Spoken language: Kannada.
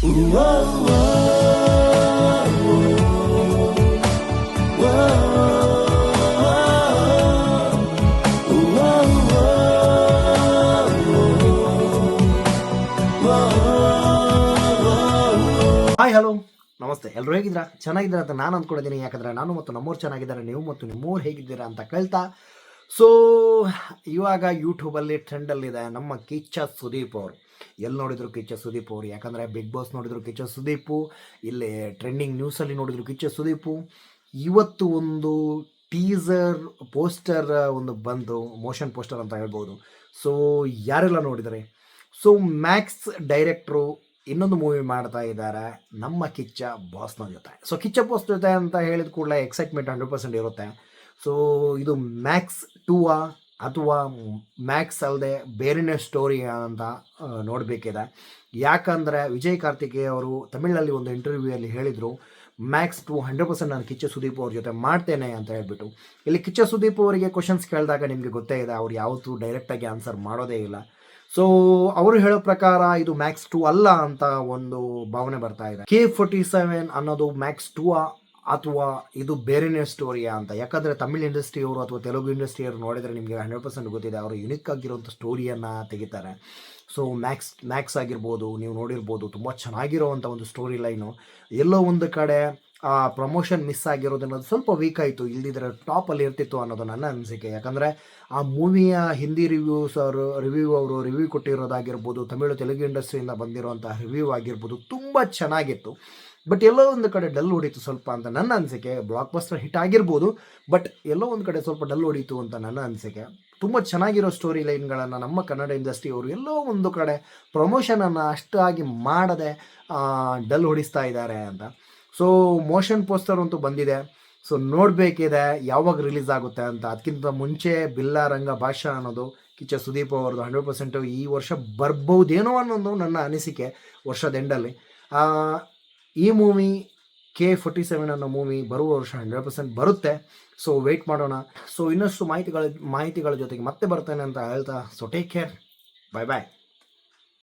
ಹಾಯ್ ಹಲೋ ನಮಸ್ತೆ, ಎಲ್ಲರೂ ಹೇಗಿದ್ದೀರಾ? ಚೆನ್ನಾಗಿದ್ದೀರಾ ಅಂತ ನಾನು ಅಂದ್ಕೊಂಡಿದ್ದೀನಿ. ಯಾಕಂದರೆ ನಾನು ಮತ್ತು ನಮ್ಮವ್ರು ಚೆನ್ನಾಗಿದ್ದಾರೆ, ನೀವು ಮತ್ತು ನಿಮ್ಮವ್ರು ಹೇಗಿದ್ದೀರಾ ಅಂತ ಕೇಳ್ತಾ. ಸೊ ಇವಾಗ ಯೂಟ್ಯೂಬಲ್ಲಿ ಟ್ರೆಂಡಲ್ಲಿದೆ ನಮ್ಮ ಕಿಚ್ಚ ಸುದೀಪ್ ಅವರು. ಎಲ್ಲಿ ನೋಡಿದ್ರು ಕಿಚ್ಚ ಸುದೀಪ್ ಅವರು. ಯಾಕಂದರೆ ಬಿಗ್ ಬಾಸ್ ನೋಡಿದ್ರು ಕಿಚ್ಚ ಸುದೀಪು, ಇಲ್ಲಿ ಟ್ರೆಂಡಿಂಗ್ ನ್ಯೂಸಲ್ಲಿ ನೋಡಿದ್ರು ಕಿಚ್ಚ ಸುದೀಪು. ಇವತ್ತು ಒಂದು ಟೀಸರ್ ಪೋಸ್ಟರ್ ಒಂದು ಬಂದು, ಮೋಷನ್ ಪೋಸ್ಟರ್ ಅಂತ ಹೇಳ್ಬೋದು. ಸೊ ಯಾರೆಲ್ಲ ನೋಡಿದರೆ, ಸೊ ಮ್ಯಾಕ್ಸ್ ಡೈರೆಕ್ಟ್ರು ಇನ್ನೊಂದು ಮೂವಿ ಮಾಡ್ತಾ ಇದ್ದಾರೆ ನಮ್ಮ ಕಿಚ್ಚ ಬಾಸ್ನ ಜೊತೆ. ಸೊ ಕಿಚ್ಚ ಬಾಸ್ ಜೊತೆ ಅಂತ ಹೇಳಿದ ಕೂಡಲೇ ಎಕ್ಸೈಟ್ಮೆಂಟ್ 100% ಇರುತ್ತೆ. ಸೊ ಇದು ಮ್ಯಾಕ್ಸ್ 2 ಅಥವಾ ಮ್ಯಾಕ್ಸ್ ಅಲ್ಲದೆ ಬೇರೆನೇ ಸ್ಟೋರಿ ಅಂತ ನೋಡಬೇಕಿದೆ. ಯಾಕಂದರೆ ವಿಜಯ್ ಕಾರ್ತಿಕೇಯ ಅವರು ತಮಿಳಲ್ಲಿ ಒಂದು ಇಂಟರ್ವ್ಯೂಯಲ್ಲಿ ಹೇಳಿದರು, ಮ್ಯಾಕ್ಸ್ 2 100% ನಾನು ಕಿಚ್ಚ ಸುದೀಪ್ ಅವ್ರ ಜೊತೆ ಮಾಡ್ತೇನೆ ಅಂತ ಹೇಳ್ಬಿಟ್ಟು. ಇಲ್ಲಿ ಕಿಚ್ಚ ಸುದೀಪ್ ಅವರಿಗೆ ಕ್ವಶನ್ಸ್ ಕೇಳಿದಾಗ ನಿಮಗೆ ಗೊತ್ತೇ ಇದೆ, ಅವ್ರು ಯಾವತ್ತೂ ಡೈರೆಕ್ಟಾಗಿ ಆನ್ಸರ್ ಮಾಡೋದೇ ಇಲ್ಲ. ಸೊ ಅವರು ಹೇಳೋ ಪ್ರಕಾರ ಇದು ಮ್ಯಾಕ್ಸ್ 2 ಅಲ್ಲ ಅಂತ ಒಂದು ಭಾವನೆ ಬರ್ತಾ ಇದೆ. K47 ಅನ್ನೋದು ಮ್ಯಾಕ್ಸ್ 2 ಅಥವಾ ಇದು ಬೇರೆನೇ ಸ್ಟೋರಿಯಾ ಅಂತ. ಯಾಕಂದರೆ ತಮಿಳ್ ಇಂಡಸ್ಟ್ರಿಯವರು ಅಥವಾ ತೆಲುಗು ಇಂಡಸ್ಟ್ರಿಯವರು ನೋಡಿದರೆ ನಿಮಗೆ 100% ಗೊತ್ತಿದೆ, ಅವರು ಯುನಿಕ್ ಆಗಿರುವಂಥ ಸ್ಟೋರಿಯನ್ನು ತೆಗಿತಾರೆ. ಸೊ ಮ್ಯಾಕ್ಸ್ ಆಗಿರ್ಬೋದು, ನೀವು ನೋಡಿರ್ಬೋದು, ತುಂಬ ಚೆನ್ನಾಗಿರೋವಂಥ ಒಂದು ಸ್ಟೋರಿ ಲೈನು. ಎಲ್ಲೋ ಒಂದು ಕಡೆ ಪ್ರಮೋಷನ್ ಮಿಸ್ ಆಗಿರೋದನ್ನೋದು ಸ್ವಲ್ಪ ವೀಕ್ ಆಯಿತು, ಇಲ್ದಿದ್ರೆ ಟಾಪಲ್ಲಿ ಇರ್ತಿತ್ತು ಅನ್ನೋದು ನನ್ನ ಅನಿಸಿಕೆ. ಯಾಕಂದರೆ ಆ ಮೂವಿಯ ಹಿಂದಿ ಅವರು ರಿವ್ಯೂ ಕೊಟ್ಟಿರೋದಾಗಿರ್ಬೋದು, ತೆಲುಗು ಇಂಡಸ್ಟ್ರಿಯಿಂದ ಬಂದಿರೋಂಥ ರಿವ್ಯೂ ಆಗಿರ್ಬೋದು, ತುಂಬ ಚೆನ್ನಾಗಿತ್ತು. ಬಟ್ ಎಲ್ಲೋ ಒಂದು ಕಡೆ ಡಲ್ ಹೊಡೀತು ಸ್ವಲ್ಪ ಅಂತ ನನ್ನ ಅನಿಸಿಕೆ. ಬ್ಲಾಕ್ ಬಸ್ಟರ್ ಹಿಟ್ ಆಗಿರ್ಬೋದು, ಬಟ್ ಎಲ್ಲೋ ಒಂದು ಕಡೆ ಸ್ವಲ್ಪ ಡಲ್ ಹೊಡೀತು ಅಂತ ನನ್ನ ಅನಿಸಿಕೆ. ತುಂಬ ಚೆನ್ನಾಗಿರೋ ಸ್ಟೋರಿ ಲೈನ್ಗಳನ್ನು ನಮ್ಮ ಕನ್ನಡ ಇಂಡಸ್ಟ್ರಿಯವರು ಎಲ್ಲೋ ಒಂದು ಕಡೆ ಪ್ರಮೋಷನನ್ನು ಅಷ್ಟಾಗಿ ಮಾಡದೆ ಡಲ್ ಹೊಡಿಸ್ತಾ ಇದ್ದಾರೆ ಅಂತ. ಸೊ ಮೋಷನ್ ಪೋಸ್ಟರ್ ಅಂತೂ ಬಂದಿದೆ. ಸೊ ನೋಡಬೇಕಿದೆ ಯಾವಾಗ ರಿಲೀಸ್ ಆಗುತ್ತೆ ಅಂತ. ಅದಕ್ಕಿಂತ ಮುಂಚೆ ಬಿಲ್ಲಾರಂಗ ಭಾಷಾ ಅನ್ನೋದು ಕಿಚ್ಚ ಸುದೀಪ್ ಅವ್ರದ್ದು 100% ಈ ವರ್ಷ ಬರ್ಬೋದೇನೋ ಅನ್ನೋದು ನನ್ನ ಅನಿಸಿಕೆ. ವರ್ಷದ ಎಂಡಲ್ಲಿ ಈ ಮೂವಿ K47 ಅನ್ನೋ ಮೂವಿ ಬರುವ ವರ್ಷ 100% ಬರುತ್ತೆ. ಸೊ ವೆಯ್ಟ್ ಮಾಡೋಣ. ಸೊ ಇನ್ನಷ್ಟು ಮಾಹಿತಿಗಳ ಜೊತೆಗೆ ಮತ್ತೆ ಬರ್ತೇನೆ ಅಂತ ಹೇಳ್ತಾ, ಸೊ ಟೇಕ್ ಕೇರ್, ಬಾಯ್ ಬಾಯ್.